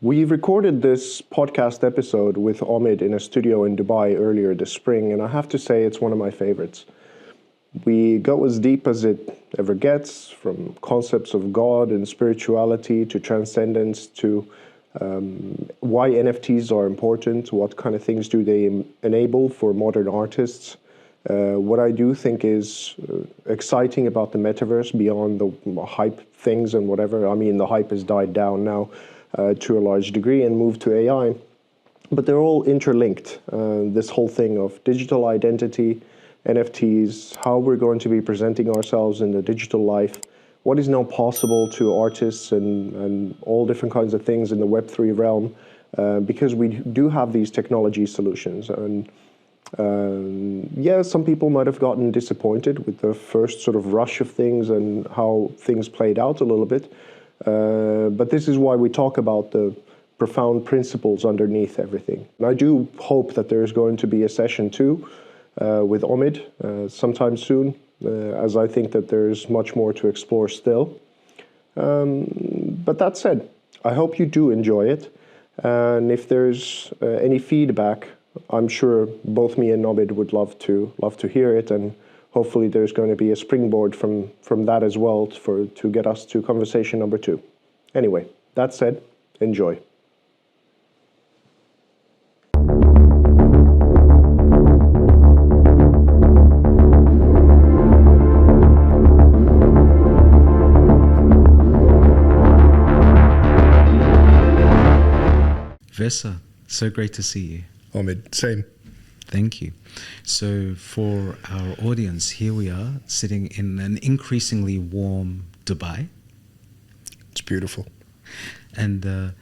We recorded this podcast episode with Omid in a studio in Dubai earlier this spring, and I have to say it's one of my favorites. We go as deep as it ever gets, from concepts of God and spirituality to transcendence to why NFTs are important, what kind of things do they enable for modern artists. What I do think is exciting about the metaverse beyond the hype things and whatever. I mean, the hype has died down now to a large degree and moved to AI, but they're all interlinked. This whole thing of digital identity, NFTs, how we're going to be presenting ourselves in the digital life, what is now possible to artists and all different kinds of things in the Web3 realm, because we do have these technology solutions. And yeah, some people might have gotten disappointed with the first sort of rush of things and how things played out a little bit. But this is why we talk about the profound principles underneath everything. And I do hope that there's going to be a session 2 with Omid sometime soon, as I think that there's much more to explore still. But that said, I hope you do enjoy it. And if there's any feedback, I'm sure both me and Omid would love to hear it, and hopefully there's going to be a springboard from that as well to get us to conversation number 2. Anyway, that said, enjoy. VESA, so great to see you. Omid, same. Thank you. So for our audience, here we are sitting in an increasingly warm Dubai. It's beautiful. And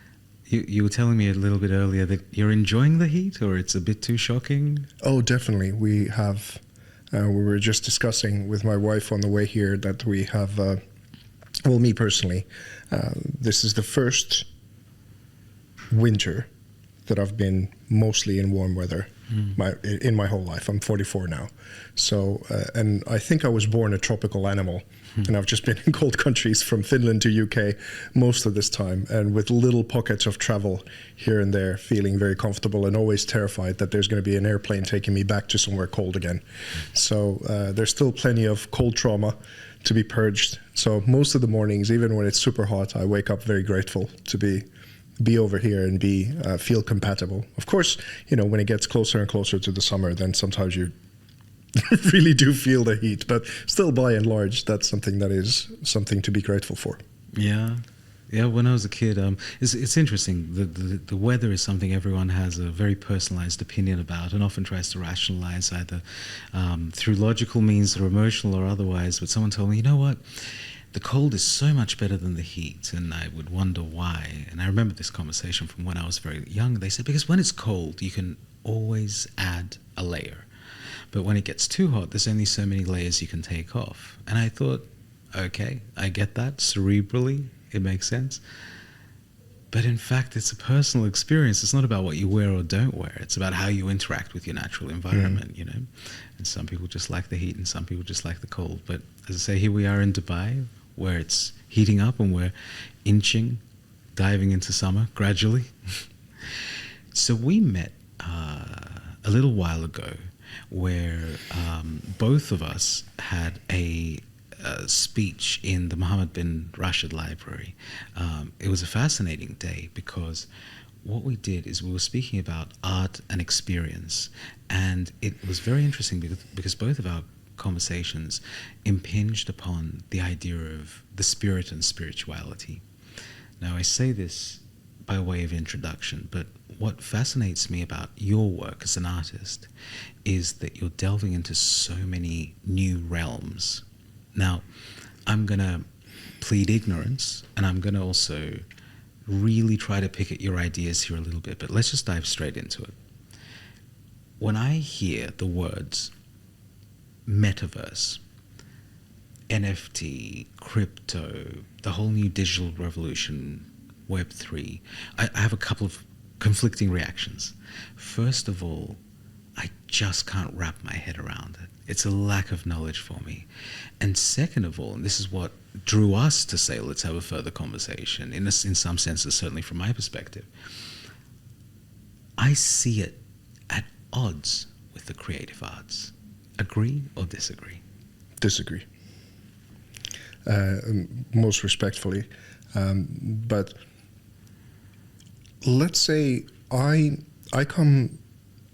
you were telling me a little bit earlier that you're enjoying the heat, or it's a bit too shocking? Oh, definitely. We have, we were just discussing with my wife on the way here that we have, well, me personally, this is the first winter that I've been mostly in warm weather in my whole life. I'm 44 now. So, and I think I was born a tropical animal, and I've just been in cold countries from Finland to UK most of this time, and with little pockets of travel here and there, feeling very comfortable and always terrified that there's going to be an airplane taking me back to somewhere cold again. So there's still plenty of cold trauma to be purged. So most of the mornings, even when it's super hot, I wake up very grateful to be over here and feel compatible. Of course, you know, when it gets closer and closer to the summer, then sometimes you really do feel the heat. But still, by and large, that's something to be grateful for. Yeah. Yeah, when I was a kid, it's interesting. The weather is something everyone has a very personalized opinion about and often tries to rationalize either through logical means or emotional or otherwise. But someone told me, you know what? The cold is so much better than the heat, and I would wonder why. And I remember this conversation from when I was very young. They said, because when it's cold, you can always add a layer. But when it gets too hot, there's only so many layers you can take off. And I thought, okay, I get that. Cerebrally, it makes sense. But in fact, it's a personal experience. It's not about what you wear or don't wear. It's about how you interact with your natural environment, you know. And some people just like the heat and some people just like the cold. But as I say, here we are in Dubai, where it's heating up and we're diving into summer gradually. So we met a little while ago where both of us had a speech in the Mohammed bin Rashid Library. It was a fascinating day because what we did is we were speaking about art and experience, and it was very interesting because both of our conversations impinged upon the idea of the spirit and spirituality. Now, I say this by way of introduction, but what fascinates me about your work as an artist is that you're delving into so many new realms. Now, I'm going to plead ignorance, and I'm going to also really try to pick at your ideas here a little bit, but let's just dive straight into it. When I hear the words metaverse, NFT, crypto, the whole new digital revolution, Web3, I have a couple of conflicting reactions. First of all, I just can't wrap my head around it. It's a lack of knowledge for me. And second of all, and this is what drew us to say, let's have a further conversation, in some senses, certainly from my perspective. I see it at odds with the creative arts. Agree or disagree? Disagree. Most respectfully. But let's say I come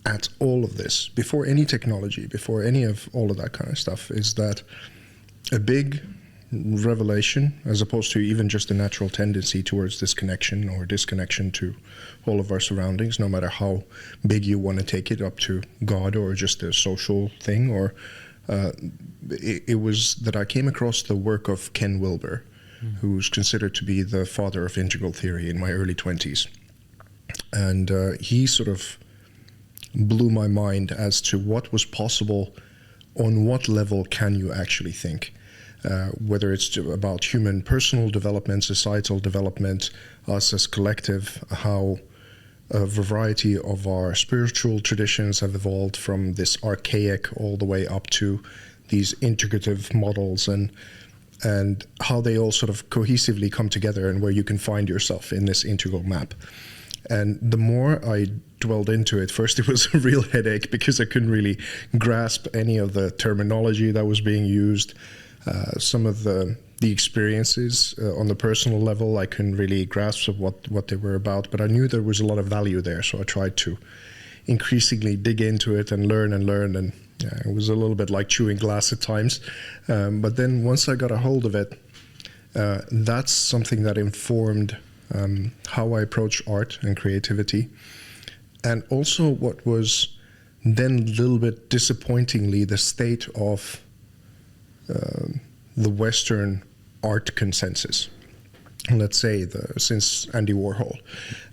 at all of this, before any technology, before any of all of that kind of stuff, is that a big revelation, as opposed to even just a natural tendency towards disconnection or disconnection to all of our surroundings, no matter how big you want to take it, up to God or just a social thing, or it was that I came across the work of Ken Wilber, who's considered to be the father of integral theory in my early 20s. And he sort of blew my mind as to what was possible. On what level can you actually think? Whether it's about human personal development, societal development, us as collective, how a variety of our spiritual traditions have evolved from this archaic all the way up to these integrative models, and how they all sort of cohesively come together, and where you can find yourself in this integral map. And the more I dwelled into it, first it was a real headache because I couldn't really grasp any of the terminology that was being used. Some of the experiences on the personal level, I couldn't really grasp of what they were about, but I knew there was a lot of value there, so I tried to increasingly dig into it and learn, and it was a little bit like chewing glass at times. But then once I got a hold of it, that's something that informed how I approach art and creativity. And also what was then a little bit disappointingly the state of the Western art consensus, let's say, since Andy Warhol.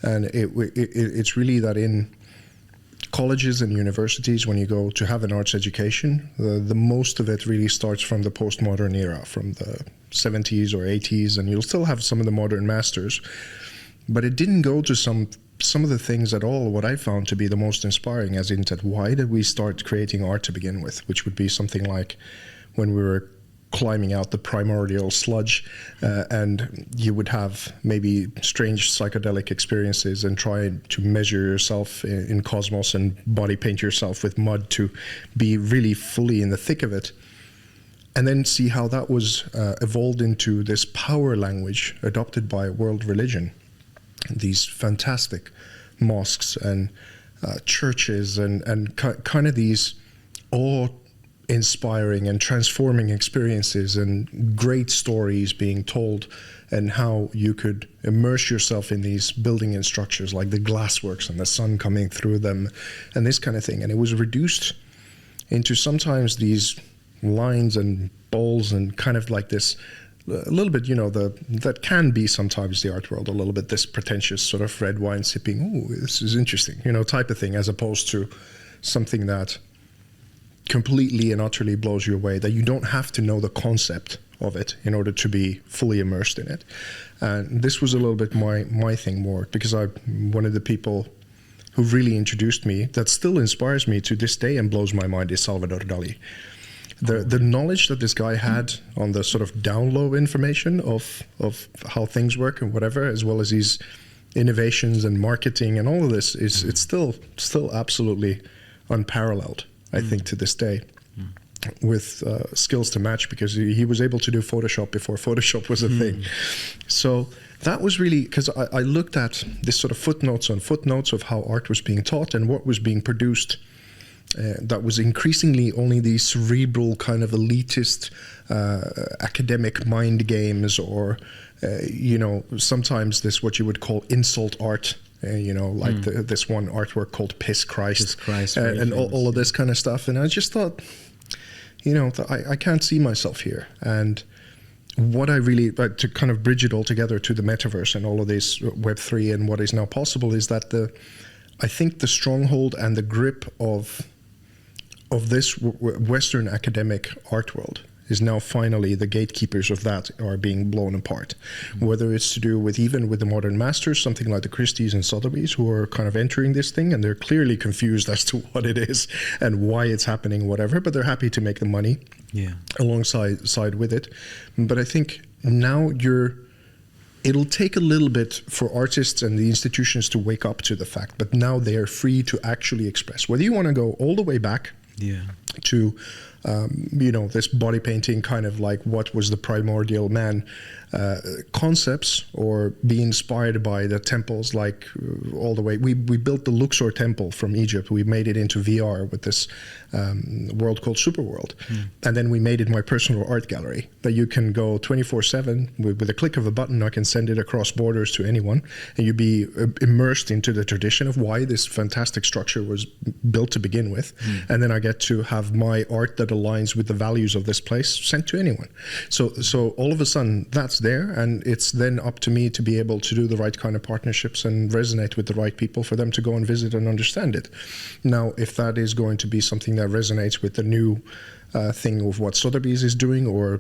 And it's really that in colleges and universities, when you go to have an arts education, the most of it really starts from the postmodern era, from the 70s or 80s, and you'll still have some of the modern masters. But it didn't go to some of the things at all, what I found to be the most inspiring, as in that why did we start creating art to begin with, which would be something like when we were climbing out the primordial sludge, and you would have maybe strange psychedelic experiences and try to measure yourself in cosmos and body paint yourself with mud to be really fully in the thick of it. And then see how that was evolved into this power language adopted by world religion. These fantastic mosques and churches and kind of these awe-inspiring and transforming experiences and great stories being told, and how you could immerse yourself in these building and structures like the glassworks and the sun coming through them and this kind of thing. And it was reduced into sometimes these lines and bowls and kind of like this a little bit, that can be sometimes the art world, a little bit this pretentious sort of red wine sipping, ooh, this is interesting, type of thing, as opposed to something that completely and utterly blows you away, that you don't have to know the concept of it in order to be fully immersed in it. And this was a little bit my thing more, because one of the people who really introduced me, that still inspires me to this day and blows my mind, is Salvador Dali. The knowledge that this guy had on the sort of down low information of how things work and whatever, as well as these innovations and marketing and all of this, it's still absolutely unparalleled, I think, to this day, with skills to match, because he was able to do Photoshop before Photoshop was a thing. So that was really, because I looked at this sort of footnotes on footnotes of how art was being taught and what was being produced. That was increasingly only these cerebral kind of elitist academic mind games, or sometimes this what you would call insult art, like this one artwork called Piss Christ, and all of this kind of stuff. And I just thought, I can't see myself here. And what I really, to kind of bridge it all together to the metaverse and all of this Web3 and what is now possible, is that I think the stronghold and the grip of this Western academic art world is now finally, the gatekeepers of that are being blown apart. Whether it's to do with even with the modern masters, something like the Christies and Sotheby's, who are kind of entering this thing, and they're clearly confused as to what it is and why it's happening, whatever, but they're happy to make the money alongside with it. But I think now it'll take a little bit for artists and the institutions to wake up to the fact, but now they are free to actually express. Whether you want to go all the way back to, this body painting, kind of like what was the primordial man concepts, or be inspired by the temples, like all the way. We built the Luxor temple from Egypt. We made it into VR with this world called Superworld. And then we made it my personal art gallery that you can go 24/7 with a click of a button. I can send it across borders to anyone, and you'd be immersed into the tradition of why this fantastic structure was built to begin with. And then I get to have my art that aligns with the values of this place sent to anyone. So all of a sudden that's there, and it's then up to me to be able to do the right kind of partnerships and resonate with the right people for them to go and visit and understand it. Now, if that is going to be something that resonates with the new thing of what Sotheby's is doing, or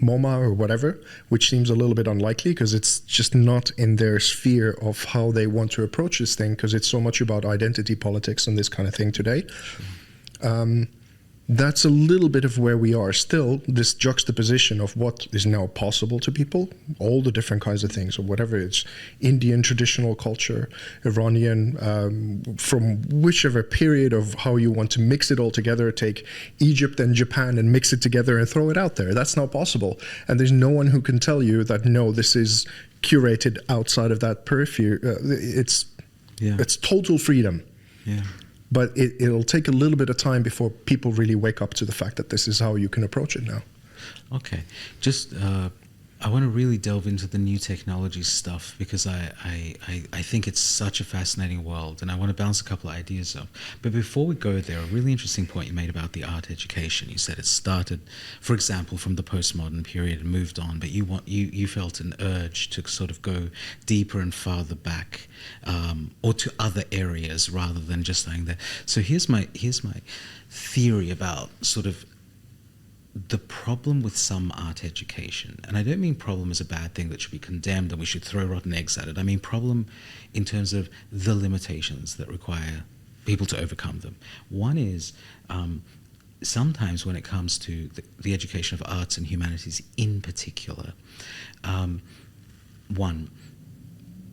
MoMA or whatever, which seems a little bit unlikely because it's just not in their sphere of how they want to approach this thing, because it's so much about identity politics and this kind of thing today. That's a little bit of where we are still, this juxtaposition of what is now possible to people, all the different kinds of things, or whatever it's Indian traditional culture, Iranian, from whichever period of how you want to mix it all together, take Egypt and Japan and mix it together and throw it out there. That's not possible. And there's no one who can tell you that, no, this is curated outside of that periphery. It's total freedom. Yeah. But it'll take a little bit of time before people really wake up to the fact that this is how you can approach it now. Okay. Just, I want to really delve into the new technology stuff, because I think it's such a fascinating world, and I want to bounce a couple of ideas off. But before we go there, a really interesting point you made about the art education. You said it started, for example, from the postmodern period and moved on, but you felt an urge to sort of go deeper and farther back, or to other areas rather than just saying that. So here's my theory about sort of the problem with some art education, and I don't mean problem as a bad thing that should be condemned and we should throw rotten eggs at it. I mean problem in terms of the limitations that require people to overcome them. One is sometimes when it comes to the education of arts and humanities in particular,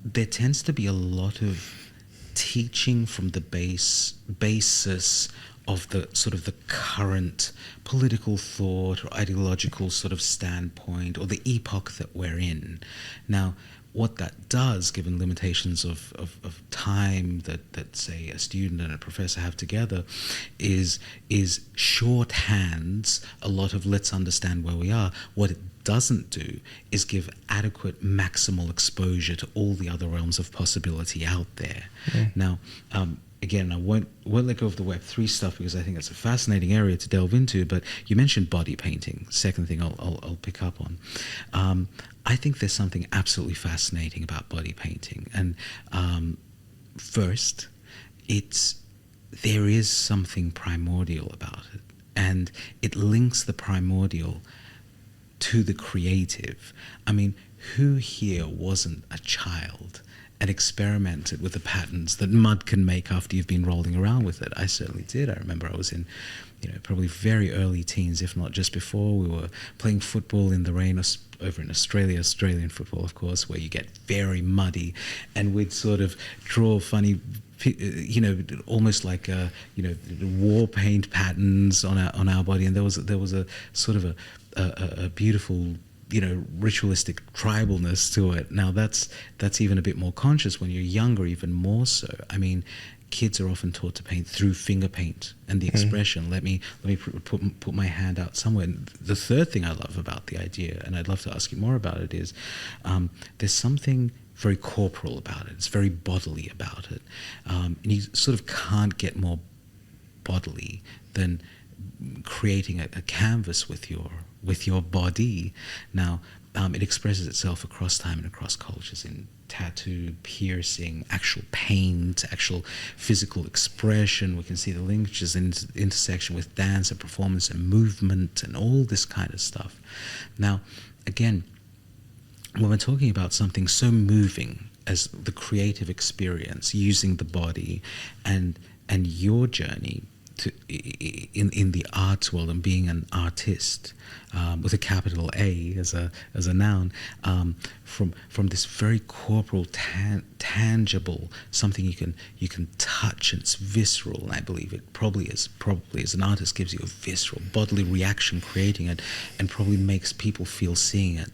there tends to be a lot of teaching from the basis of the sort of the current political thought or ideological sort of standpoint, or the epoch that we're in. Now, what that does, given limitations of time that say a student and a professor have together, is shorthands a lot of let's understand where we are. What it doesn't do is give adequate maximal exposure to all the other realms of possibility out there. Now, again, I won't let go of the Web3 stuff because I think it's a fascinating area to delve into, but you mentioned body painting. Second thing I'll pick up on. I think there's something absolutely fascinating about body painting. And first, there is something primordial about it, and it links the primordial to the creative. I mean, who here wasn't a child and experimented with the patterns that mud can make after you've been rolling around with it? I certainly did. I remember I was in, probably very early teens, if not just before. We were playing football in the rain over in Australia, Australian football, of course, where you get very muddy, and we'd sort of draw funny, almost like war paint patterns on our body, and there was a sort of a beautiful, ritualistic tribalness to it. Now that's even a bit more conscious when you're younger, even more so. I mean, kids are often taught to paint through finger paint and the expression. Let me put my hand out somewhere. And the third thing I love about the idea, and I'd love to ask you more about it, is there's something very corporal about it. It's very bodily about it, and you sort of can't get more bodily than creating a canvas with your body. Now, it expresses itself across time and across cultures in tattoo, piercing, actual paint, actual physical expression. We can see the linkages and intersection with dance and performance and movement and all this kind of stuff. Now, again, when we're talking about something so moving as the creative experience using the body and your journey, in the arts world and being an artist with a capital A as a noun, from this very corporal, tangible, something you can touch, and it's visceral. And I believe it probably as an artist gives you a visceral bodily reaction, creating it, and probably makes people feel seeing it.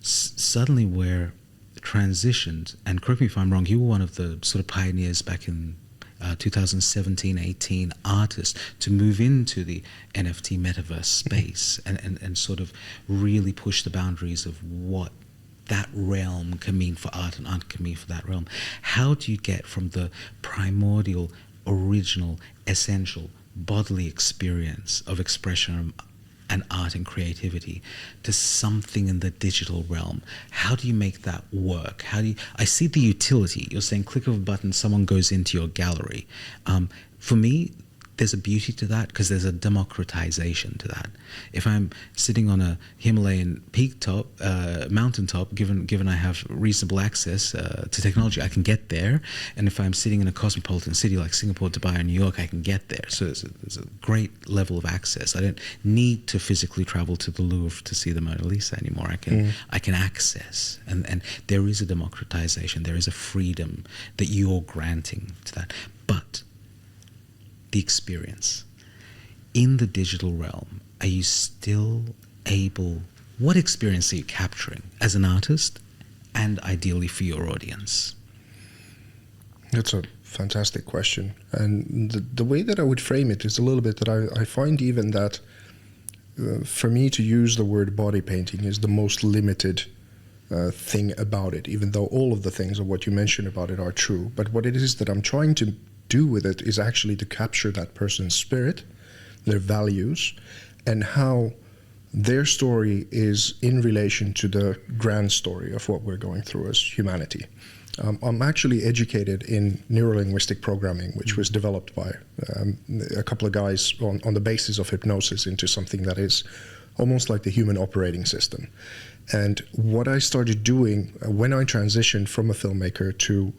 Suddenly we're transitioned, and correct me if I'm wrong, you were one of the sort of pioneers back in 2017-18 artists to move into the NFT metaverse space and sort of really push the boundaries of what that realm can mean for art and art can mean for that realm. How do you get from the primordial, original, essential bodily experience of expression and art and creativity to something in the digital realm? How do you make that work? I see the utility. You're saying click of a button, someone goes into your gallery. For me, there's a beauty to that because there's a democratization to that. If I'm sitting on a Himalayan peak top, mountaintop, given I have reasonable access to technology, I can get there. And if I'm sitting in a cosmopolitan city like Singapore, Dubai, or New York, I can get there. So there's a great level of access. I don't need to physically travel to the Louvre to see the Mona Lisa anymore. I can access, and there is a democratization. There is a freedom that you're granting to that. But the experience in the digital realm, are you still able, what experience are you capturing as an artist and ideally for your audience? That's a fantastic question. And the way that I would frame it is a little bit that I find even that for me to use the word body painting is the most limited thing about it, even though all of the things of what you mentioned about it are true. But what it is that I'm trying to do with it is actually to capture that person's spirit, their values, and how their story is in relation to the grand story of what we're going through as humanity. I'm actually educated in neurolinguistic programming, which was developed by a couple of guys on the basis of hypnosis into something that is almost like the human operating system. And what I started doing when I transitioned from a filmmaker to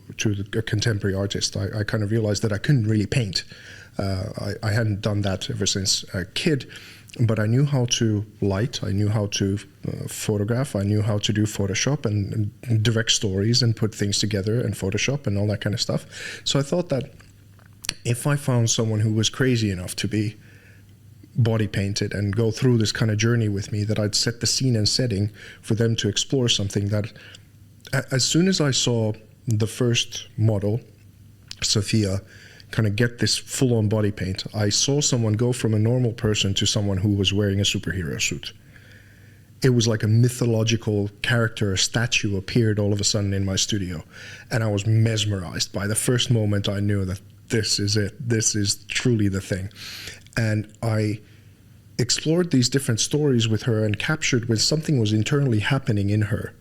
a contemporary artist, I kind of realized that I couldn't really paint. I hadn't done that ever since a kid, but I knew how to light, I knew how to photograph, I knew how to do Photoshop and direct stories and put things together and Photoshop and all that kind of stuff. So I thought that if I found someone who was crazy enough to be body painted and go through this kind of journey with me, that I'd set the scene and setting for them to explore something that, as soon as I saw the first model, Sophia, kind of get this full-on body paint, I saw someone go from a normal person to someone who was wearing a superhero suit. It was like a mythological character, a statue appeared all of a sudden in my studio, and I was mesmerized. By the first moment I knew that this is it, this is truly the thing. And I explored these different stories with her and captured when something was internally happening in her.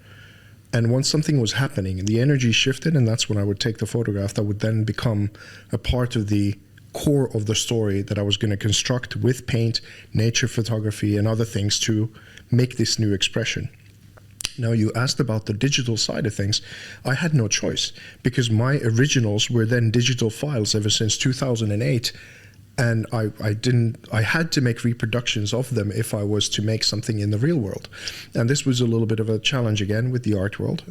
And once something was happening, the energy shifted, and that's when I would take the photograph that would then become a part of the core of the story that I was going to construct with paint, nature photography, and other things to make this new expression. Now, you asked about the digital side of things. I had no choice because my originals were then digital files ever since 2008. And I had to make reproductions of them if I was to make something in the real world. And this was a little bit of a challenge again with the art world.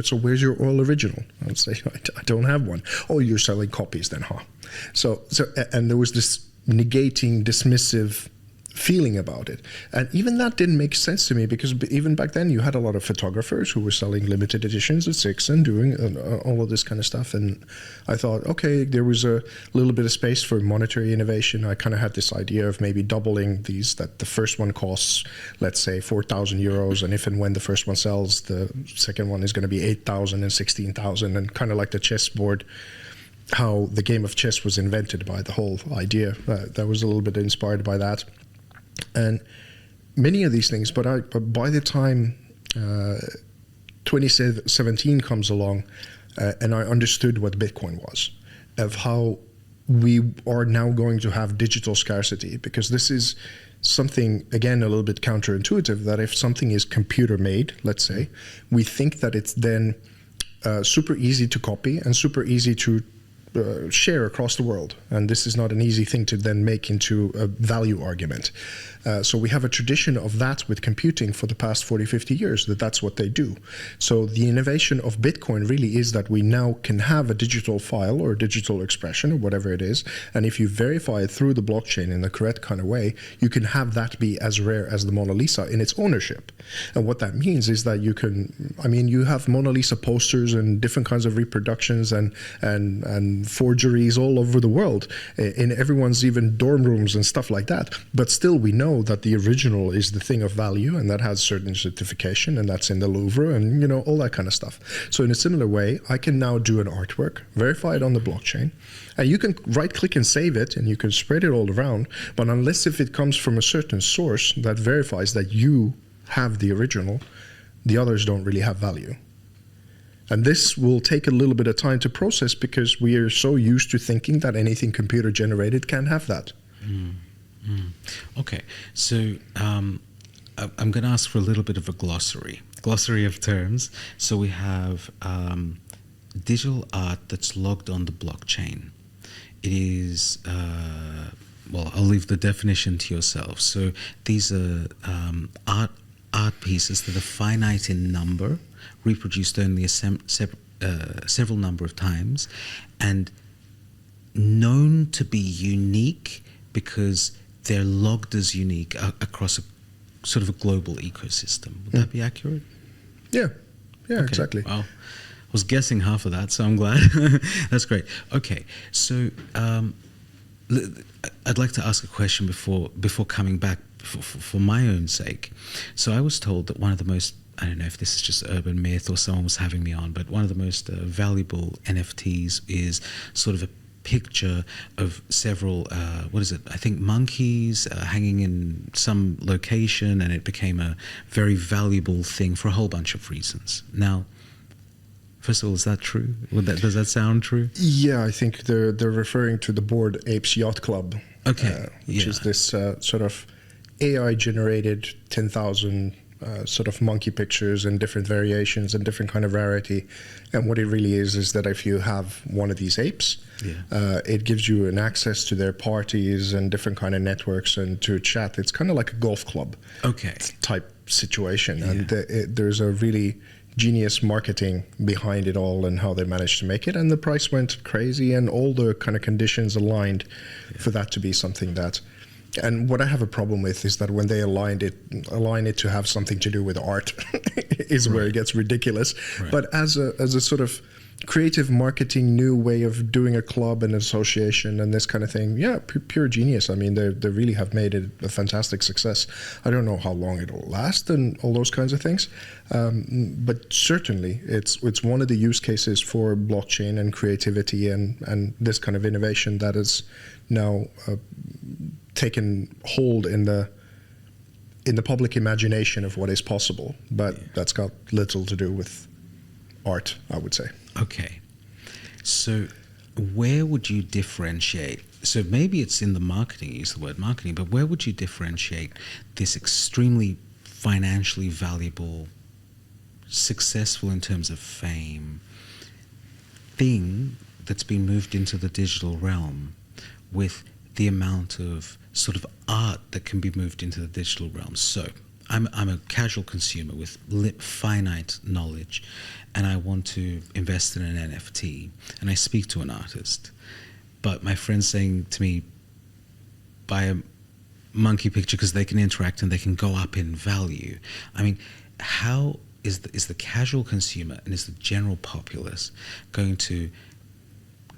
So where's your all original? I'd say, I don't have one. Oh, you're selling copies then, huh? So and there was this negating, dismissive feeling about it. And even that didn't make sense to me because even back then you had a lot of photographers who were selling limited editions at 6 and doing all of this kind of stuff. And I thought, okay, there was a little bit of space for monetary innovation. I kind of had this idea of maybe doubling these, that the first one costs, let's say, 4,000 euros. And if and when the first one sells, the second one is going to be 8,000 and 16,000, and kind of like the chessboard, how the game of chess was invented by the whole idea. That was a little bit inspired by that. And many of these things, but by the time 2017 comes along, and I understood what Bitcoin was, of how we are now going to have digital scarcity, because this is something, again, a little bit counterintuitive, that if something is computer made, let's say, we think that it's then super easy to copy and super easy to share across the world. And this is not an easy thing to then make into a value argument. So we have a tradition of that with computing for the past 40, 50 years, that's what they do. So the innovation of Bitcoin really is that we now can have a digital file or digital expression or whatever it is. And if you verify it through the blockchain in the correct kind of way, you can have that be as rare as the Mona Lisa in its ownership. And what that means is that you have Mona Lisa posters and different kinds of reproductions and forgeries all over the world, in everyone's even dorm rooms and stuff like that. But still, we know that the original is the thing of value, and that has certain certification, and that's in the Louvre, and all that kind of stuff. So in a similar way, I can now do an artwork, verify it on the blockchain, and you can right-click and save it, and you can spread it all around. But unless if it comes from a certain source that verifies that you have the original, the others don't really have value. And this will take a little bit of time to process because we are so used to thinking that anything computer generated can have that. Okay, so I'm going to ask for a little bit of a glossary of terms. So we have digital art that's logged on the blockchain. It is, I'll leave the definition to yourself. So these are art pieces that are finite in number, reproduced only several number of times, and known to be unique because they're logged as unique across a sort of a global ecosystem. Would that be accurate? Yeah, Okay. Exactly. Well, I was guessing half of that, so I'm glad. That's great. Okay, so I'd like to ask a question before coming back for my own sake. So I was told that one of the most, I don't know if this is just urban myth or someone was having me on, but one of the most valuable NFTs is sort of a picture of several, I think monkeys hanging in some location, and it became a very valuable thing for a whole bunch of reasons. Now, first of all, is that true? Does that sound true? Yeah, I think they're referring to the Bored Apes Yacht Club. Okay. Which is this sort of AI-generated 10,000 sort of monkey pictures and different variations and different kind of rarity. And what it really is that if you have one of these apes, it gives you an access to their parties and different kind of networks and to chat. It's kind of like a golf club type situation. Yeah. And there's a really genius marketing behind it all and how they managed to make it. And the price went crazy and all the kind of conditions aligned for that to be something that... And what I have a problem with is that when they align it to have something to do with art is where it gets ridiculous. Right. But as a sort of creative marketing new way of doing a club and association and this kind of thing, pure genius. I mean, they really have made it a fantastic success. I don't know how long it'll last and all those kinds of things, but certainly it's one of the use cases for blockchain and creativity and this kind of innovation that is now taken hold in the public imagination of what is possible, but that's got little to do with art, I would say. Okay, so where would you differentiate? So maybe it's in the marketing, you use the word marketing, but where would you differentiate this extremely financially valuable, successful in terms of fame thing that's been moved into the digital realm with the amount of sort of art that can be moved into the digital realm? So I'm a casual consumer with finite knowledge, and I want to invest in an NFT, and I speak to an artist, but my friend's saying to me, buy a monkey picture because they can interact and they can go up in value. I mean, how is the casual consumer and is the general populace going to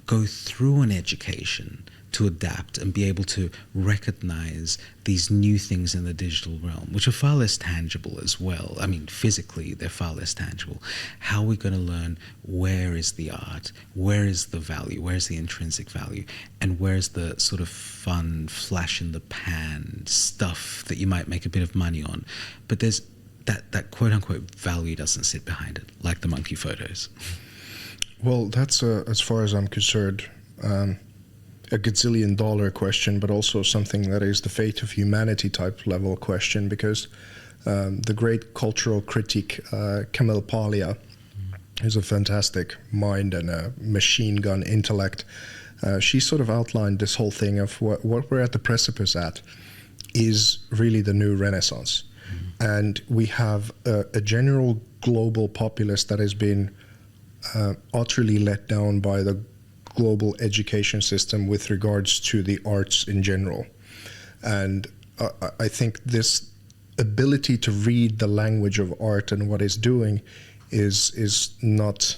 go through an education to adapt and be able to recognize these new things in the digital realm, which are far less tangible as well? I mean, physically, they're far less tangible. How are we going to learn where is the art, where is the value, where's the intrinsic value, and where's the sort of fun, flash in the pan stuff that you might make a bit of money on? But there's that quote-unquote value doesn't sit behind it, like the monkey photos. Well, that's, as far as I'm concerned, a gazillion-dollar question, but also something that is the fate of humanity type level question, because the great cultural critic Kamil Palia who's a fantastic mind and a machine gun intellect. She sort of outlined this whole thing of what we're at the precipice at is really the new renaissance. And we have a general global populace that has been utterly let down by the global education system with regards to the arts in general. And I think this ability to read the language of art and what it's doing is not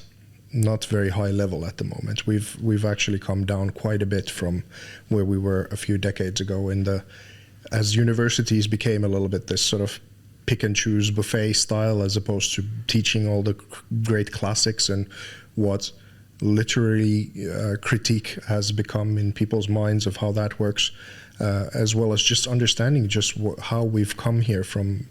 very high level at the moment. We've actually come down quite a bit from where we were a few decades ago as universities became a little bit this sort of pick and choose buffet style, as opposed to teaching all the great classics and what literary critique has become in people's minds of how that works, as well as just understanding just how we've come here from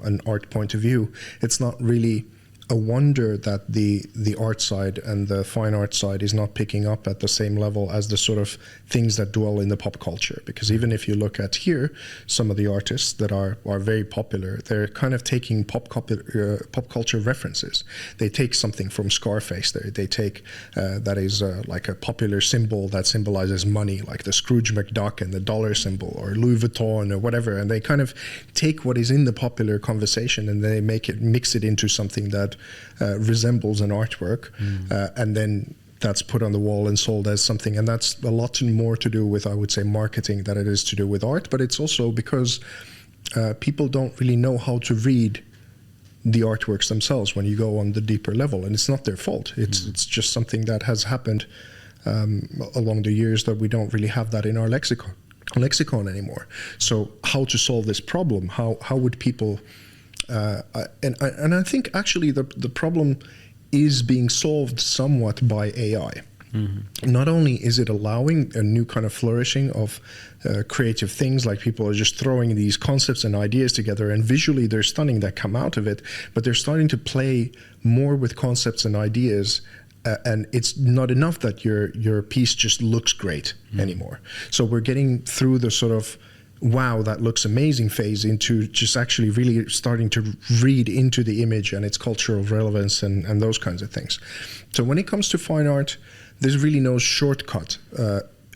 an art point of view. It's not really a wonder that the art side and the fine art side is not picking up at the same level as the sort of things that dwell in the pop culture. Because even if you look at here, some of the artists that are very popular, they're kind of taking pop culture references. They take something from Scarface. They take that is like a popular symbol that symbolizes money, like the Scrooge McDuck and the dollar symbol, or Louis Vuitton or whatever. And they kind of take what is in the popular conversation and they mix it into something that resembles an artwork, and then that's put on the wall and sold as something. And that's a lot more to do with, I would say, marketing than it is to do with art. But it's also because people don't really know how to read the artworks themselves when you go on the deeper level. And it's not their fault. It's just something that has happened along the years, that we don't really have that in our lexicon anymore. So how to solve this problem? How would people... and I think actually the problem is being solved somewhat by AI. Not only is it allowing a new kind of flourishing of creative things, like people are just throwing these concepts and ideas together, and visually they're stunning that come out of it, but they're starting to play more with concepts and ideas. And it's not enough that your piece just looks great anymore. So we're getting through the sort of wow, that looks amazing phase into just actually really starting to read into the image and its cultural relevance and those kinds of things. So when it comes to fine art, there's really no shortcut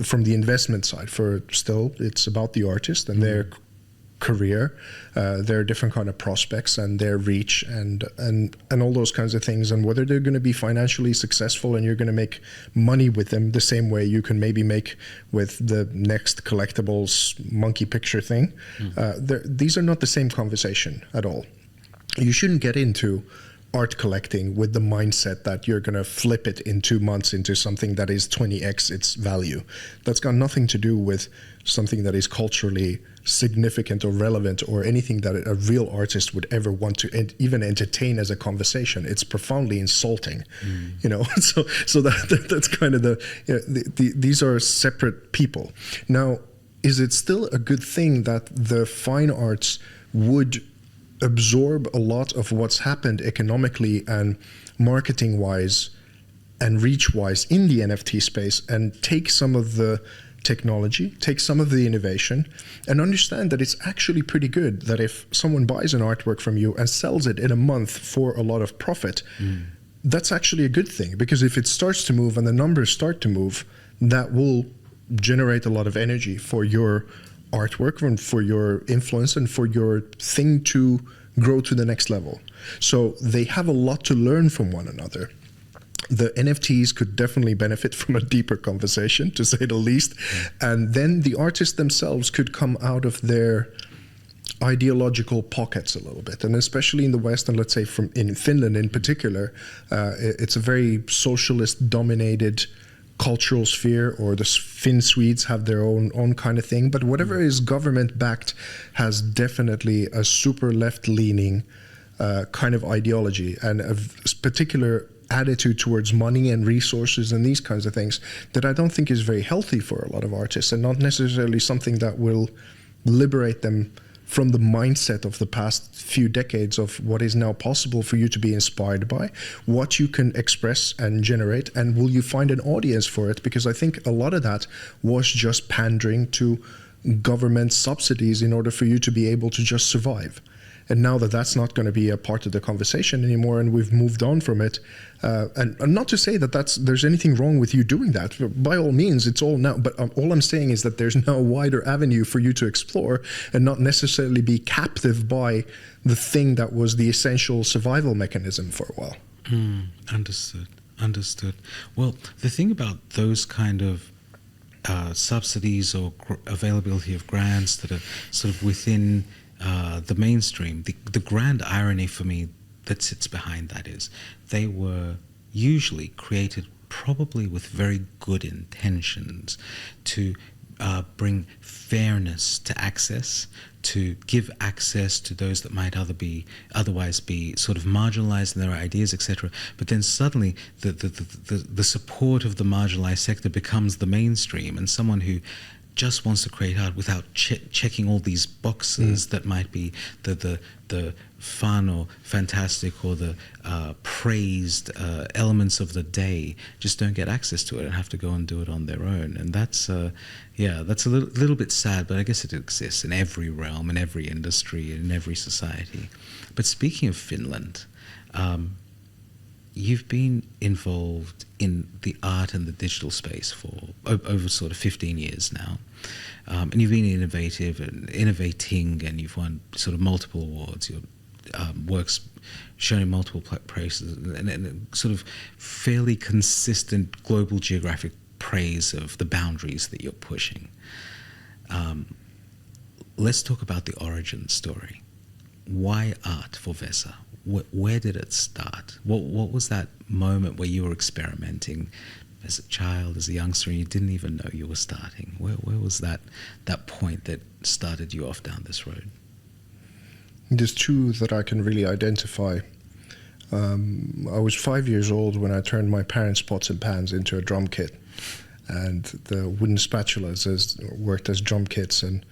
from the investment side. It's about the artist and their career, their different kind of prospects and their reach and all those kinds of things, and whether they're going to be financially successful and you're going to make money with them the same way you can maybe make with the next collectibles monkey picture thing. These are not the same conversation at all. You shouldn't get into art collecting with the mindset that you're going to flip it in 2 months into something that is 20x its value. That's got nothing to do with something that is culturally significant or relevant or anything that a real artist would ever want to even entertain as a conversation. It's profoundly insulting, so that's kind of these are separate people. Now, is it still a good thing that the fine arts would absorb a lot of what's happened economically and marketing wise and reach wise in the NFT space, and take some of the technology, take some of the innovation, and understand that it's actually pretty good that if someone buys an artwork from you and sells it in a month for a lot of profit, that's actually a good thing, because if it starts to move and the numbers start to move, that will generate a lot of energy for your artwork and for your influence and for your thing to grow to the next level. So they have a lot to learn from one another. The NFTs could definitely benefit from a deeper conversation, to say the least. And then the artists themselves could come out of their ideological pockets a little bit. And especially in the West, and let's say in Finland in particular, it's a very socialist-dominated cultural sphere, or the Finn Swedes have their own kind of thing. But whatever is government-backed has definitely a super left-leaning kind of ideology and a particular attitude towards money and resources and these kinds of things that I don't think is very healthy for a lot of artists, and not necessarily something that will liberate them from the mindset of the past few decades of what is now possible for you to be inspired by, what you can express and generate, and will you find an audience for it? Because I think a lot of that was just pandering to government subsidies in order for you to be able to just survive. And now that that's not going to be a part of the conversation anymore, and we've moved on from it, and not to say that there's anything wrong with you doing that. By all means, it's all now. But all I'm saying is that there's now a wider avenue for you to explore, and not necessarily be captive by the thing that was the essential survival mechanism for a while. Understood. Well, the thing about those kind of subsidies or availability of grants that are sort of within the mainstream, the grand irony for me that sits behind that is they were usually created probably with very good intentions to bring fairness to access, to give access to those that might otherwise be sort of marginalized in their ideas, etc. But then suddenly the support of the marginalized sector becomes the mainstream, and someone who just wants to create art without checking all these boxes that might be the fun or fantastic or the praised elements of the day just don't get access to it and have to go and do it on their own. And that's a little bit sad, but I guess it exists in every realm, in every industry, in every society. But speaking of Finland, you've been involved in the art and the digital space for over sort of 15 years now. And you've been innovative and innovating, and you've won sort of multiple awards. Your work's shown in multiple places, and sort of fairly consistent global geographic praise of the boundaries that you're pushing. Let's talk about the origin story. Why art for VESA? Where did it start? What was that moment where you were experimenting as a child, as a youngster, and you didn't even know you were starting? Where was that point that started you off down this road? There's two that I can really identify. I was 5 years old when I turned my parents' pots and pans into a drum kit, and the wooden spatulas worked as drum kits, and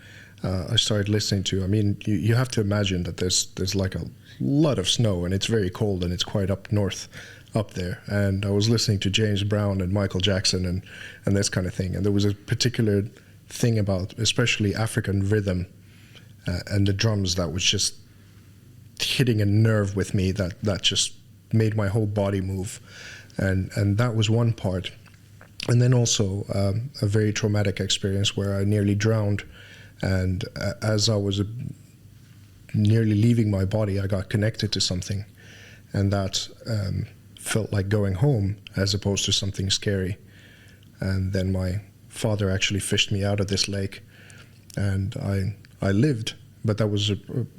I started listening to. I mean, you have to imagine that there's like a lot of snow, and it's very cold, and it's quite up north up there. And I was listening to James Brown and Michael Jackson and this kind of thing. And there was a particular thing about especially African rhythm and the drums that was just hitting a nerve with me that just made my whole body move. And that was one part. And then also a very traumatic experience where I nearly drowned. And as I was nearly leaving my body, I got connected to something. And that felt like going home as opposed to something scary. And then my father actually fished me out of this lake, and I lived. But that was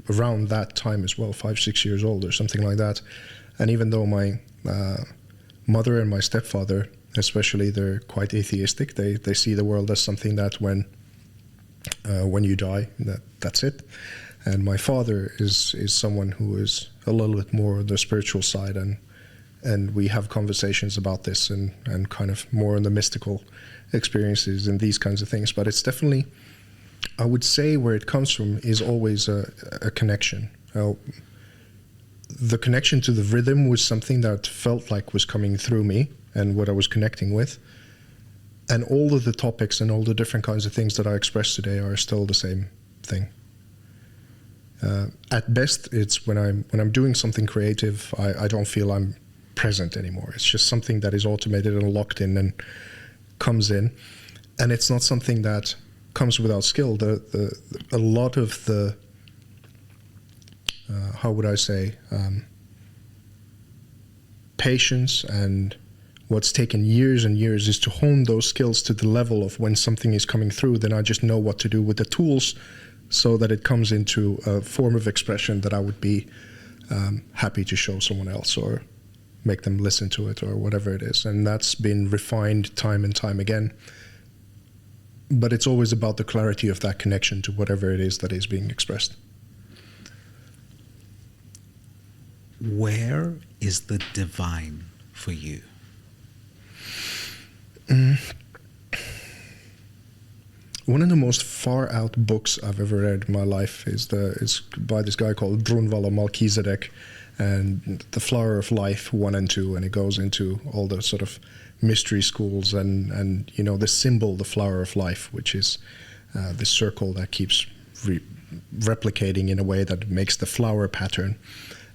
around that time as well, 5-6 years old or something like that. And even though my mother and my stepfather, especially, they're quite atheistic, they see the world as something that when you die, that's it. And my father is someone who is a little bit more on the spiritual side, and we have conversations about this and kind of more on the mystical experiences and these kinds of things. But it's definitely, I would say, where it comes from is always a connection. The connection to the rhythm was something that felt like was coming through me and what I was connecting with. And all of the topics and all the different kinds of things that I express today are still the same thing. At best, it's when I'm doing something creative, I don't feel I'm present anymore. It's just something that is automated and locked in and comes in, and it's not something that comes without skill. A lot of the how would I say, patience and what's taken years and years is to hone those skills to the level of when something is coming through, then I just know what to do with the tools so that it comes into a form of expression that I would be happy to show someone else or make them listen to it or whatever it is. And that's been refined time and time again. But it's always about the clarity of that connection to whatever it is that is being expressed. Where is the divine for you? One of the most far out books I've ever read in my life is by this guy called Brunvalo Melchizedek, and The Flower of Life 1 and 2, and it goes into all the sort of mystery schools and you know, the symbol, the flower of life, which is the circle that keeps replicating in a way that makes the flower pattern.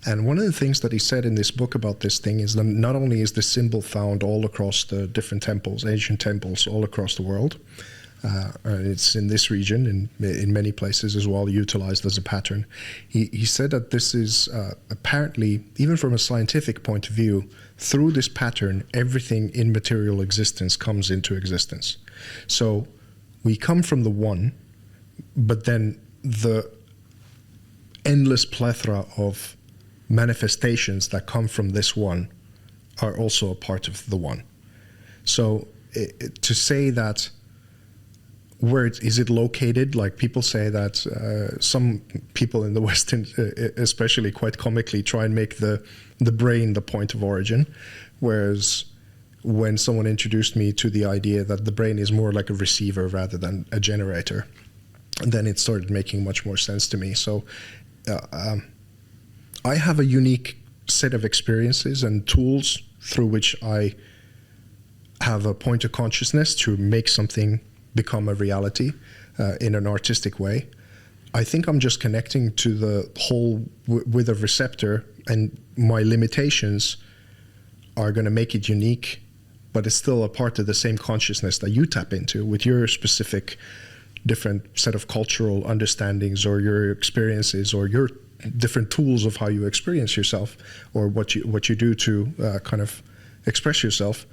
And one of the things that he said in this book about this thing is that not only is the symbol found all across the different temples, ancient temples all across the world, it's in this region, in many places as well, utilized as a pattern. He said that this is apparently, even from a scientific point of view, through this pattern, everything in material existence comes into existence. So we come from the one, but then the endless plethora of manifestations that come from this one are also a part of the one. So to say that where is it located, like people say that some people in the West especially quite comically try and make the brain the point of origin, whereas when someone introduced me to the idea that the brain is more like a receiver rather than a generator, then it started making much more sense to me. So I have a unique set of experiences and tools through which I have a point of consciousness to make something become a reality in an artistic way. I think I'm just connecting to the whole with a receptor, and my limitations are going to make it unique, but it's still a part of the same consciousness that you tap into with your specific different set of cultural understandings or your experiences or your different tools of how you experience yourself or what you do to kind of express yourself.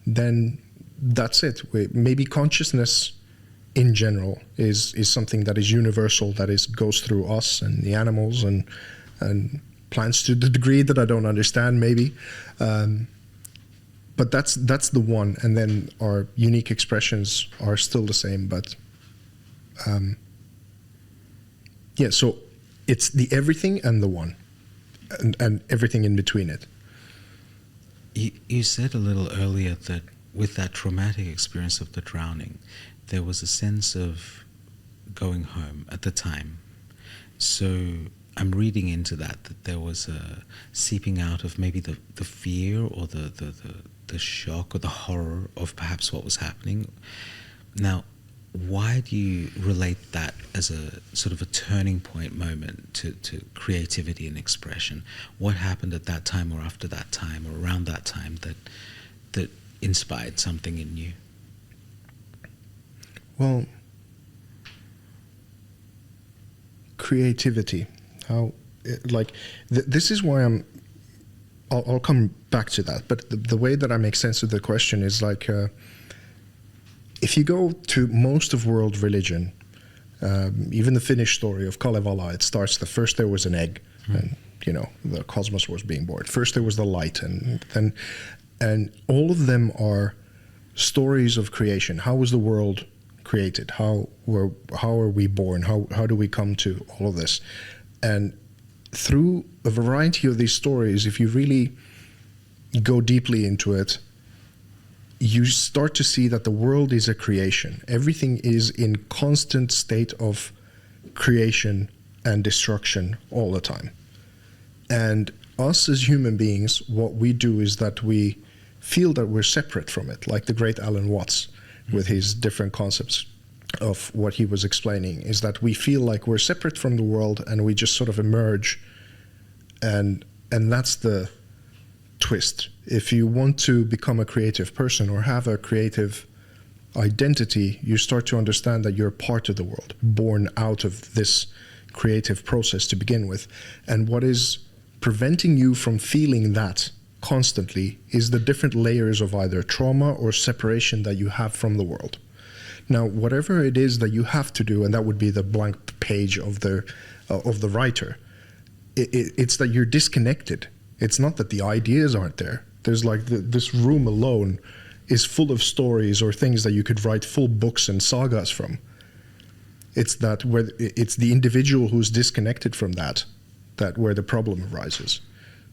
Then that's it. Maybe consciousness in general is something that is universal, that goes through us and the animals and plants to the degree that I don't understand, maybe. But that's the one, and then our unique expressions are still the same. But yeah, so it's the everything and the one, and everything in between it. You said a little earlier that with that traumatic experience of the drowning, there was a sense of going home at the time. So I'm reading into that there was a seeping out of maybe the fear or the shock or the horror of perhaps what was happening. Now, why do you relate that as a sort of a turning point moment to creativity and expression? What happened at that time or after that time or around that time that inspired something in you? Well, creativity. This is why I'll come back to that. But the way that I make sense of the question is like, if you go to most of world religion, even the Finnish story of Kalevala, it starts first there was an egg, and the cosmos was being born. First there was the light, and all of them are stories of creation. How was the world created? How are we born? How do we come to all of this? And through a variety of these stories, if you really go deeply into it, you start to see that the world is a creation. Everything is in constant state of creation and destruction all the time. And us as human beings, what we do is that we feel that we're separate from it, like the great Alan Watts with his different concepts of what he was explaining, is that we feel like we're separate from the world and we just sort of emerge, and that's the twist. If you want to become a creative person or have a creative identity, you start to understand that you're part of the world, born out of this creative process to begin with. And what is preventing you from feeling that constantly is the different layers of either trauma or separation that you have from the world. Now, whatever it is that you have to do, and that would be the blank page of the writer, it's that you're disconnected. It's not that the ideas aren't there. There's like this room alone is full of stories or things that you could write full books and sagas from. It's that where it's the individual who's disconnected from that where the problem arises.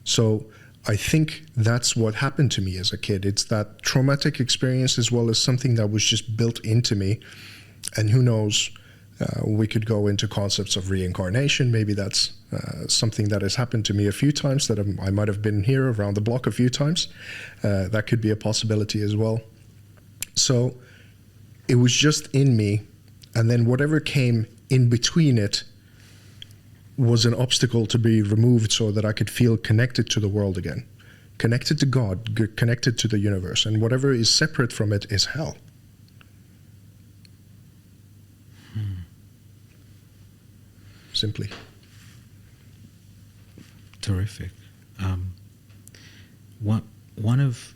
So I think that's what happened to me as a kid. It's that traumatic experience as well as something that was just built into me. And who knows, we could go into concepts of reincarnation. Maybe that's something that has happened to me a few times, that I might have been here around the block a few times. That could be a possibility as well. So it was just in me. And then whatever came in between it was an obstacle to be removed so that I could feel connected to the world again, connected to God, connected to the universe, and whatever is separate from it is hell. Simply. Terrific. One of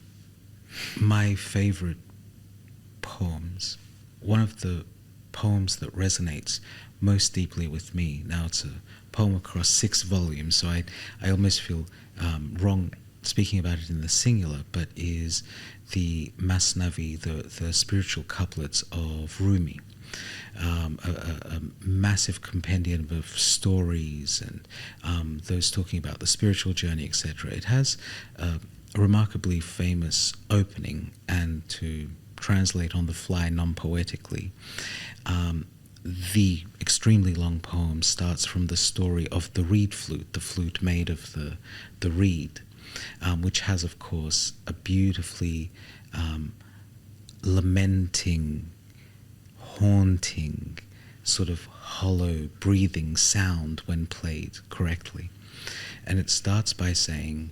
my favorite poems, one of the poems that resonates most deeply with me, now it's a poem across 6 volumes, so I almost feel wrong speaking about it in the singular, but is the Masnavi, the spiritual couplets of Rumi. A massive compendium of stories and those talking about the spiritual journey, etc. It has a remarkably famous opening, and to translate on the fly non-poetically, the extremely long poem starts from the story of the reed flute, the flute made of the reed, which has, of course, a beautifully lamenting, haunting, sort of hollow, breathing sound when played correctly. And it starts by saying,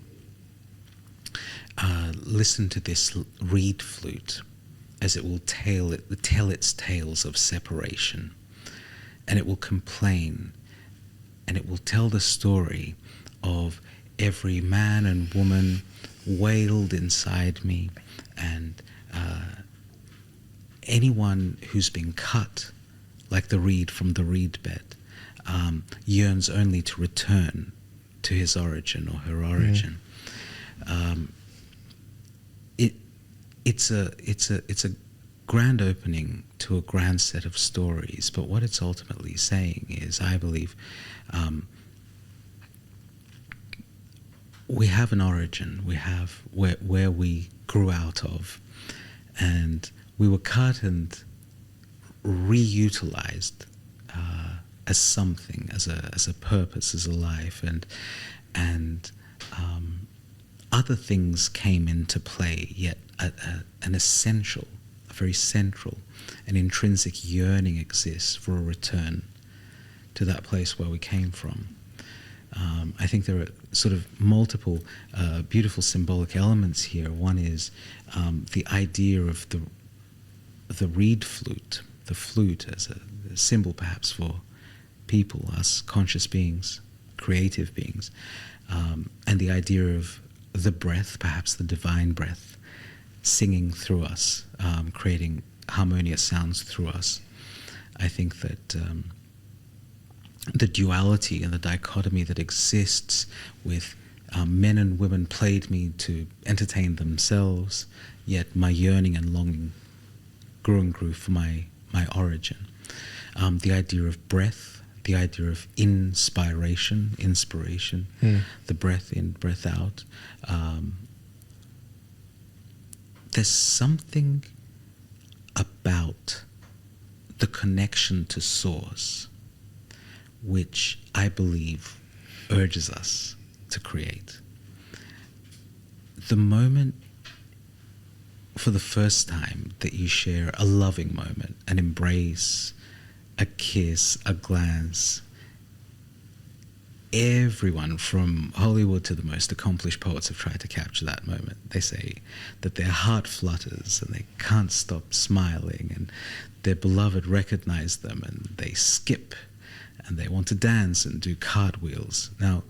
listen to this reed flute as it will tell its tales of separation, and it will complain, and it will tell the story of every man and woman wailed inside me, and anyone who's been cut like the reed from the reed bed yearns only to return to his origin or her origin. It's a grand opening to a grand set of stories, but what it's ultimately saying is, I believe, we have an origin, we have where we grew out of, and we were cut and reutilized as something, as a purpose, as a life, and other things came into play, yet an essential, a very central and intrinsic yearning exists for a return to that place where we came from. I think there are sort of multiple beautiful symbolic elements here. One is the idea of the reed flute, the flute as a symbol perhaps for people, us conscious beings, creative beings, and the idea of the breath, perhaps the divine breath, singing through us, creating harmonious sounds through us. I think that the duality and the dichotomy that exists with men and women played me to entertain themselves, yet my yearning and longing grew and grew for my origin. The idea of breath, the idea of inspiration, the breath in, breath out. There's something about the connection to source which I believe urges us to create. The moment, for the first time, that you share a loving moment, an embrace, a kiss, a glance, everyone from Hollywood to the most accomplished poets have tried to capture that moment. They say that their heart flutters and they can't stop smiling, and their beloved recognize them and they skip and they want to dance and do cartwheels. Now,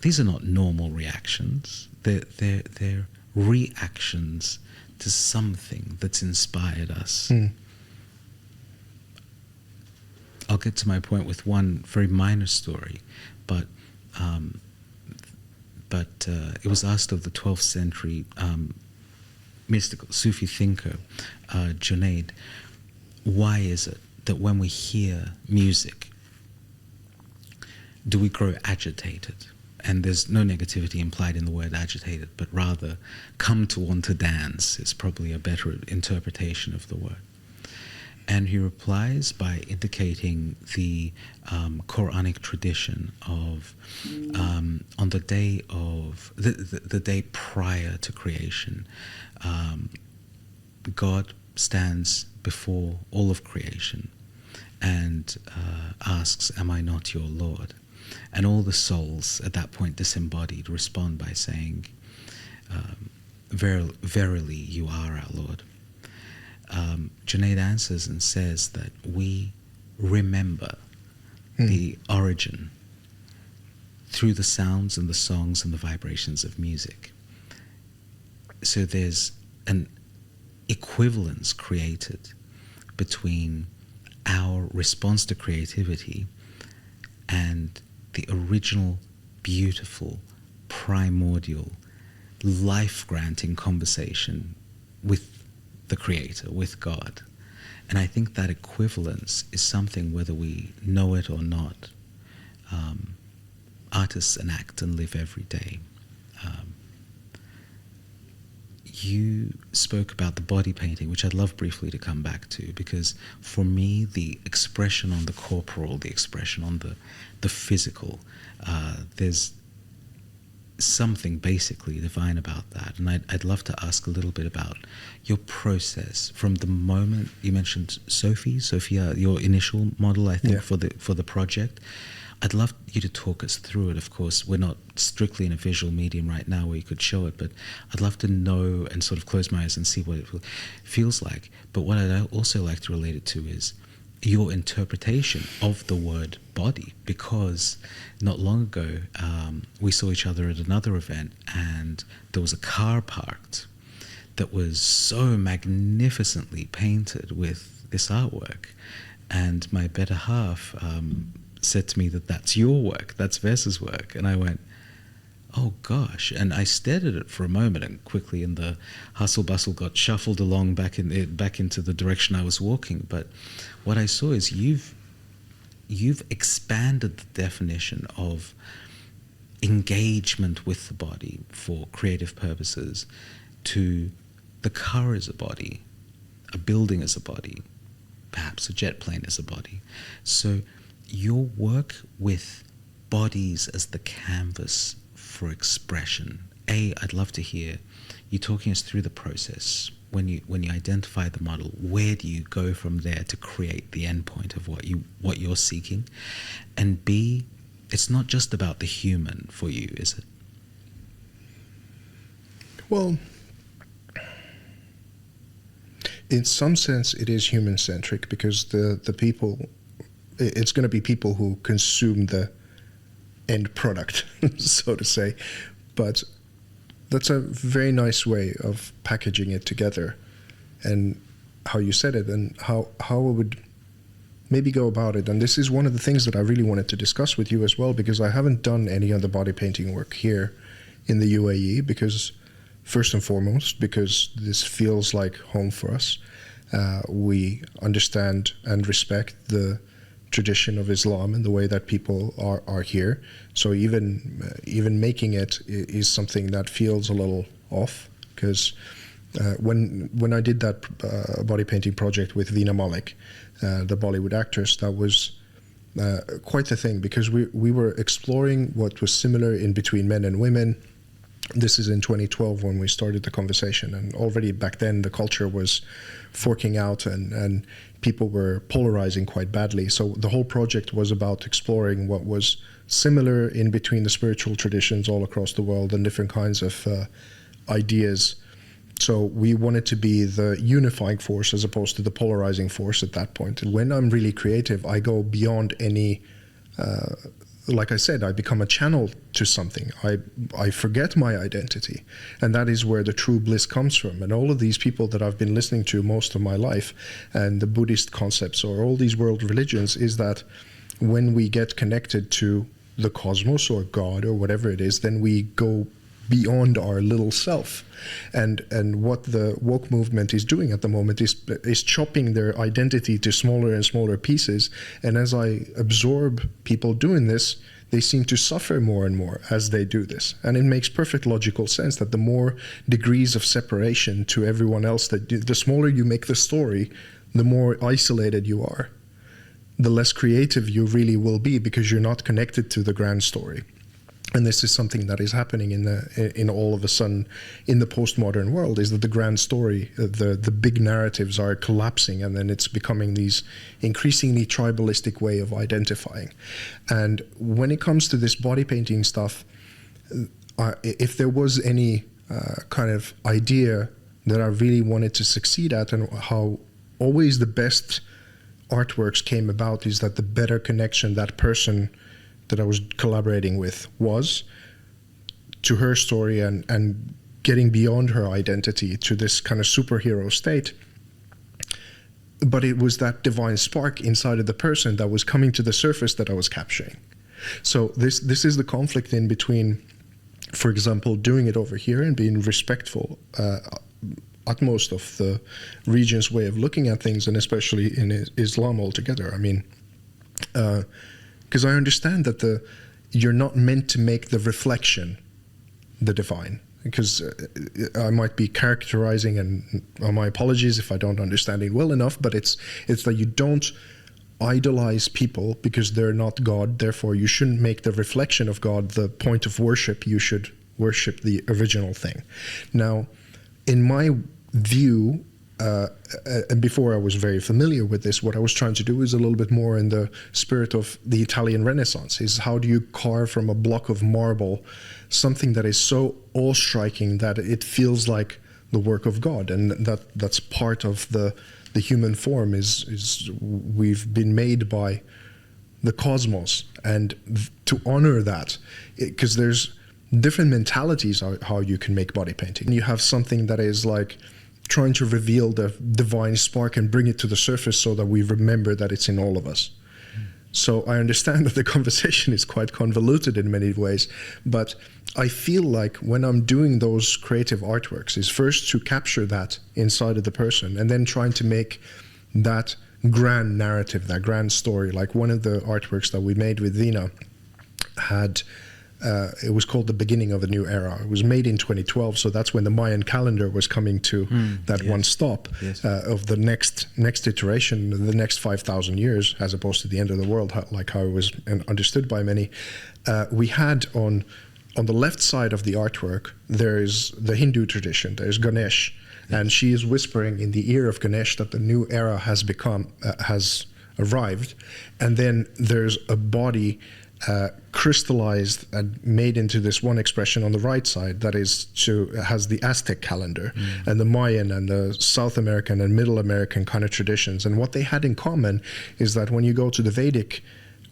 these are not normal reactions. They're reactions to something that's inspired us. I'll get to my point with one very minor story, but it was asked of the 12th century mystical Sufi thinker Junaid, why is it that when we hear music, do we grow agitated? And there's no negativity implied in the word agitated, but rather come to want to dance is probably a better interpretation of the word. And he replies by indicating the Quranic tradition of on the day of the day prior to creation, God stands before all of creation and asks, "Am I not your Lord?" And all the souls at that point disembodied respond by saying, "Verily, you are our Lord." Junaid answers and says that we remember the origin through the sounds and the songs and the vibrations of music. So there's an equivalence created between our response to creativity and the original, beautiful, primordial, life-granting conversation with the Creator, with God. And I think that equivalence is something, whether we know it or not, artists enact and live every day. You spoke about the body painting, which I'd love briefly to come back to, because for me, the expression on the corporal, the expression on the physical, there's something basically divine about that. And I'd love to ask a little bit about your process from the moment you mentioned Sophia, your initial model, I think, for the project. I'd love you to talk us through it. Of course, we're not strictly in a visual medium right now where you could show it, but I'd love to know and sort of close my eyes and see what it feels like. But what I'd also like to relate it to is your interpretation of the word body, because not long ago we saw each other at another event and there was a car parked that was so magnificently painted with this artwork, and my better half said to me that that's your work, that's VESA's work. And I went, oh gosh. And I stared at it for a moment, and quickly in the hustle bustle got shuffled along back into the direction I was walking. But what I saw is you've expanded the definition of engagement with the body for creative purposes to the car as a body, a building as a body, perhaps a jet plane as a body. So your work with bodies as the canvas for expression. I'd love to hear you talking us through the process. When you identify the model, where do you go from there to create the endpoint of what you're seeking? And B, it's not just about the human for you, is it? Well, in some sense, it is human-centric, because the people, it's going to be people who consume the end product, so to say. But that's a very nice way of packaging it together, and how you said it, and how I would maybe go about it. And this is one of the things that I really wanted to discuss with you as well, because I haven't done any other body painting work here in the UAE, because first and foremost, because this feels like home for us. We understand and respect the tradition of Islam and the way that people are here. So even making it is something that feels a little off, because when I did that body painting project with Veena Malik, the Bollywood actress, that was quite the thing, because we were exploring what was similar in between men and women. This is in 2012 when we started the conversation, and already back then the culture was forking out and people were polarizing quite badly. So the whole project was about exploring what was similar in between the spiritual traditions all across the world and different kinds of ideas. So we wanted to be the unifying force as opposed to the polarizing force at that point. And when I'm really creative, I go beyond any like I said, I become a channel to something. I forget my identity, and that is where the true bliss comes from. And all of these people that I've been listening to most of my life, and the Buddhist concepts or all these world religions, is that when we get connected to the cosmos or God or whatever it is, then we go beyond our little self. And what the woke movement is doing at the moment is chopping their identity to smaller and smaller pieces. And as I absorb people doing this, they seem to suffer more and more as they do this. And it makes perfect logical sense that the more degrees of separation to everyone else, the smaller you make the story, the more isolated you are. The less creative you really will be, because you're not connected to the grand story. and this is something that is happening in all of a sudden in the postmodern world, is that the grand story, the big narratives are collapsing, and then it's becoming these increasingly tribalistic way of identifying. And when it comes to this body painting stuff, if there was any kind of idea that I really wanted to succeed at, and how always the best artworks came about, is that the better connection that person that I was collaborating with was to her story, and getting beyond her identity to this kind of superhero state. But it was that divine spark inside of the person that was coming to the surface that I was capturing. So this is the conflict in between, for example, doing it over here and being respectful utmost of the region's way of looking at things, and especially in Islam altogether. I mean, because I understand that you're not meant to make the reflection the divine, because I might be characterizing, and my apologies if I don't understand it well enough, but it's that you don't idolize people because they're not God, therefore you shouldn't make the reflection of God the point of worship. You should worship the original thing. Now, in my view, and before I was very familiar with this, what I was trying to do is a little bit more in the spirit of the Italian Renaissance, is how do you carve from a block of marble something that is so awe-striking that it feels like the work of God. And that's part of the human form, is we've been made by the cosmos, and to honor that, because there's different mentalities how you can make body painting. You have something that is like trying to reveal the divine spark and bring it to the surface so that we remember that it's in all of us. So I understand that the conversation is quite convoluted in many ways, but I feel like when I'm doing those creative artworks is first to capture that inside of the person, and then trying to make that grand narrative, that grand story. Like one of the artworks that we made with Vina had, it was called The Beginning of a New Era. It was made in 2012, so that's when the Mayan calendar was coming to that one stop of the next iteration, the next 5,000 years, as opposed to the end of the world, like how it was understood by many. We had on the left side of the artwork, there's the Hindu tradition, there's Ganesh, and she is whispering in the ear of Ganesh that the new era has arrived, and then there's a body crystallized and made into this one expression on the right side that has the Aztec calendar and the Mayan and the South American and Middle American kind of traditions. And what they had in common is that when you go to the Vedic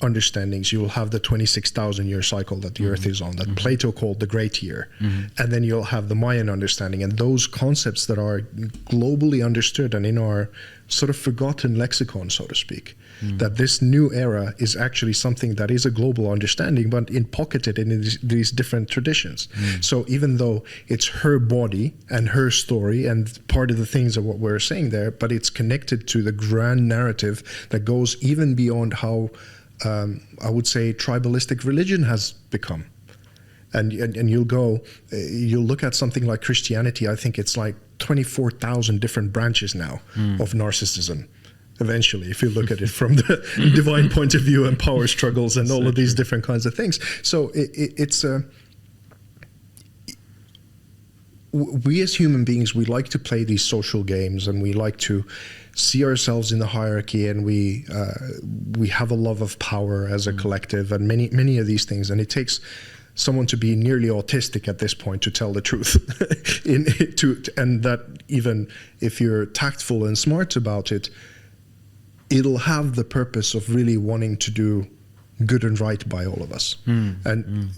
understandings, you will have the 26,000 year cycle that the Earth is on, that Plato called the Great Year. And then you'll have the Mayan understanding, and those concepts that are globally understood and in our sort of forgotten lexicon, so to speak. That this new era is actually something that is a global understanding, but pocketed in these different traditions. So even though it's her body and her story and part of the things of what we're saying there, but it's connected to the grand narrative that goes even beyond how I would say tribalistic religion has become. And you'll look at something like Christianity. I think it's like 24,000 different branches now of narcissism. Eventually, if you look at it from the divine point of view and power struggles and all of these different kinds of things. So we as human beings, we like to play these social games, and we like to see ourselves in the hierarchy, and we have a love of power as a collective, and many of these things. And it takes someone to be nearly autistic at this point to tell the truth. And that even if you're tactful and smart about it, it'll have the purpose of really wanting to do good and right by all of us. And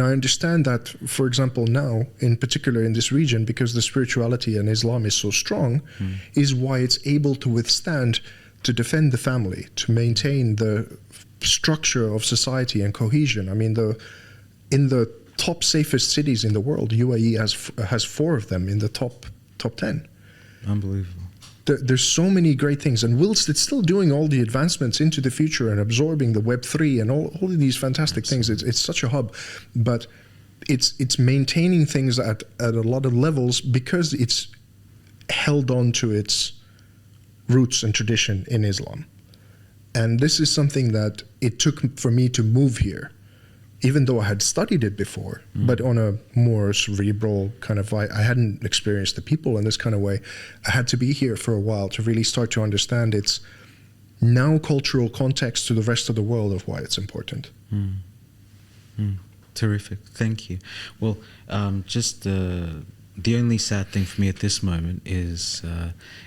I understand that, for example, now, in particular in this region, because the spirituality and Islam is so strong, is why it's able to withstand, to defend the family, to maintain the structure of society and cohesion. I mean, in the top safest cities in the world, UAE has 4 of them in the top 10. Unbelievable. There's so many great things, and whilst it's still doing all the advancements into the future and absorbing the Web3 and all of these fantastic things, it's such a hub, but it's maintaining things at a lot of levels because it's held on to its roots and tradition in Islam. And this is something that it took for me to move here, even though I had studied it before, but on a more cerebral kind of, I hadn't experienced the people in this kind of way. I had to be here for a while to really start to understand its now cultural context to the rest of the world of why it's important. Terrific. Thank you. Well, just the only sad thing for me at this moment is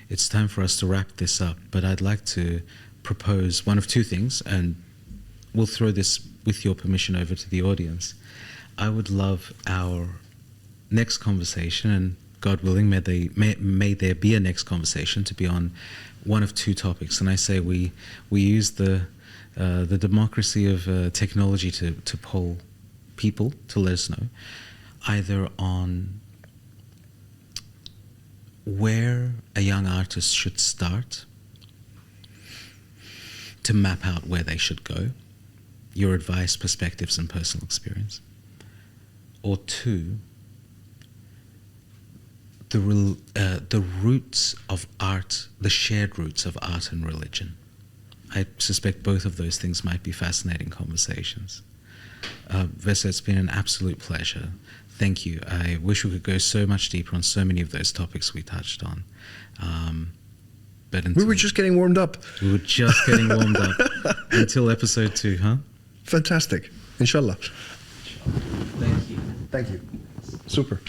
it's time for us to wrap this up, but I'd like to propose one of two things, and we'll throw this, with your permission, over to the audience. I would love our next conversation, and God willing, may there be a next conversation, to be on one of two topics. And I say we use the democracy of technology to poll people to let us know, either on where a young artist should start to map out where they should go, your advice, perspectives, and personal experience. Or two, the roots of art, the shared roots of art and religion. I suspect both of those things might be fascinating conversations. VESA, it's been an absolute pleasure. Thank you. I wish we could go so much deeper on so many of those topics we touched on. But we were just getting warmed up. We were just getting warmed up until episode 2, huh? Fantastic. Inshallah. Thank you. Thank you. Super.